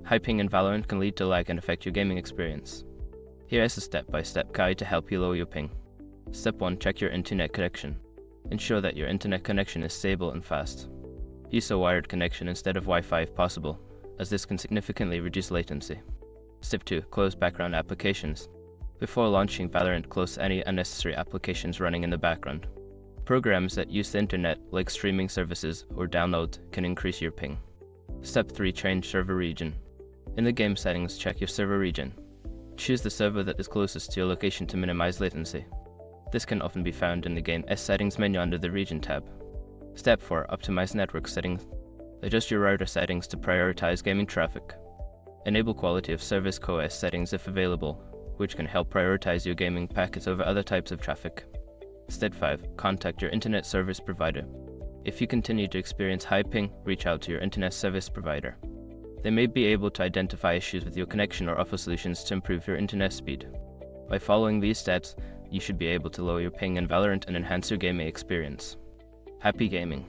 High ping in Valorant can lead to lag and affect your gaming experience. Here is a step-by-step guide to help you lower your ping. Step 1. Check your internet connection. Ensure that your internet connection is stable and fast. Use a wired connection instead of Wi-Fi if possible, as this can significantly reduce latency. Step 2. Close background applications. Before launching Valorant, close any unnecessary applications running in the background. Programs that use the internet, like streaming services or download, can increase your ping. Step 3. Change server region. In the game settings, check your server region. Choose the server that is closest to your location to minimize latency. This can often be found in the game's settings menu under the region tab. Step 4. Optimize network settings. Adjust your router settings to prioritize gaming traffic. Enable quality of service QoS settings if available, which can help prioritize your gaming packets over other types of traffic. Step 5. Contact your internet service provider. If you continue to experience high ping, reach out to your internet service provider. They may be able to identify issues with your connection or offer solutions to improve your internet speed. By following these steps, you should be able to lower your ping in Valorant and enhance your gaming experience. Happy gaming!